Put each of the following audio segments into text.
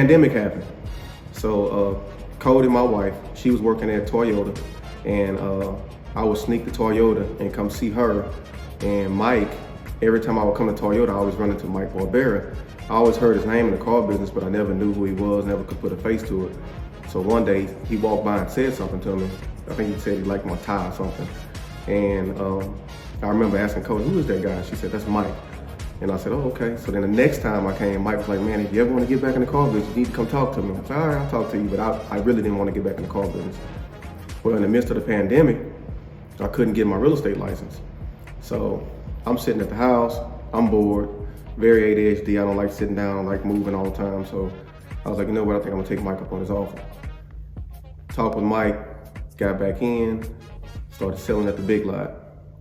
pandemic happened. So Cody, my wife, she was working at Toyota, and I would sneak to Toyota and come see her. And Mike, every time I would come to Toyota, I always run into Mike Barbera. I always heard his name in the car business, but I never knew who he was, never could put a face to it. So one day he walked by and said something to me. I think he said he liked my tie or something. And I remember asking Cody, who is that guy? She said, that's Mike. And I said, oh, okay. So then the next time I came, Mike was like, man, if you ever want to get back in the car business, you need to come talk to me. I said, all right, I'll talk to you, but I really didn't want to get back in the car business. Well, in the midst of the pandemic, I couldn't get my real estate license. So I'm sitting at the house, I'm bored, very ADHD, I don't like sitting down, I like moving all the time. So I was like, you know what, I think I'm gonna take Mike up on his offer. Talked with Mike, got back in, started selling at the big lot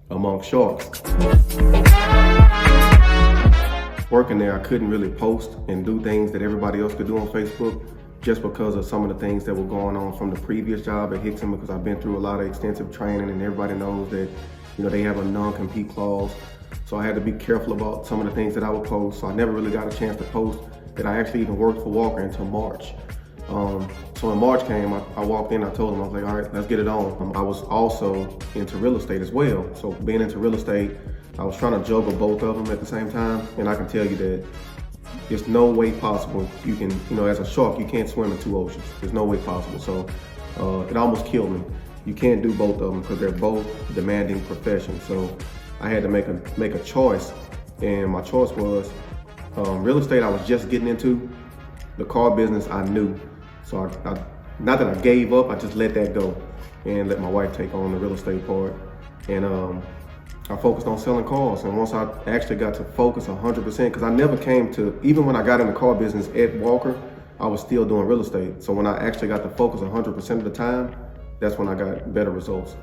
among sharks. Working there, I couldn't really post and do things that everybody else could do on Facebook just because of some of the things that were going on from the previous job at Hickson, because I've been through a lot of extensive training and everybody knows that, you know, they have a non-compete clause. So I had to be careful about some of the things that I would post. So I never really got a chance to post that I actually even worked for Walker until March. So when March came, I walked in, I told him, I was like, all right, let's get it on. I was also into real estate as well. So being into real estate, I was trying to juggle both of them at the same time. And I can tell you that there's no way possible you can, you know, as a shark, you can't swim in two oceans. There's no way possible. So it almost killed me. You can't do both of them because they're both demanding professions. So I had to make a choice, and my choice was real estate. I was just getting into the car business. I knew, so I not that I gave up. I just let that go and let my wife take on the real estate part. And I focused on selling cars. And once I actually got to focus 100%, because I never came to, even when I got in the car business at Walker, I was still doing real estate. So when I actually got to focus 100% of the time, that's when I got better results.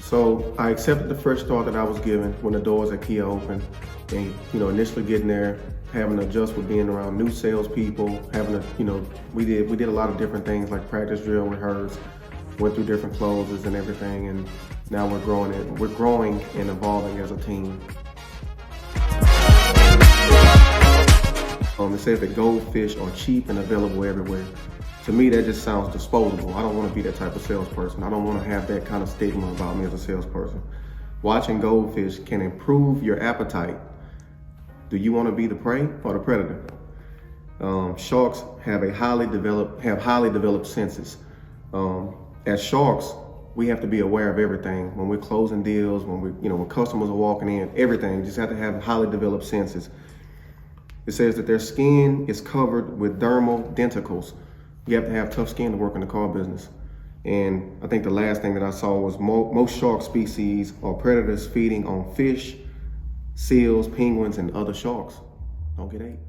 So I accepted the fresh start that I was given when the doors at Kia opened. And, you know, initially getting there, having to adjust with being around new salespeople, having to, you know, we did a lot of different things like practice, drill, rehearse, went through different closes and everything. And now we're growing and evolving as a team. It says that goldfish are cheap and available everywhere. To me, that just sounds disposable. I don't want to be that type of salesperson. I don't want to have that kind of stigma about me as a salesperson. Watching goldfish can improve your appetite. Do you want to be the prey or the predator? Sharks have highly developed senses. As sharks, we have to be aware of everything. When we're closing deals, when customers are walking in, everything. You just have to have highly developed senses. It says that their skin is covered with dermal denticles. You have to have tough skin to work in the car business. And I think the last thing that I saw was most shark species are predators feeding on fish, seals, penguins, and other sharks. Don't get ate.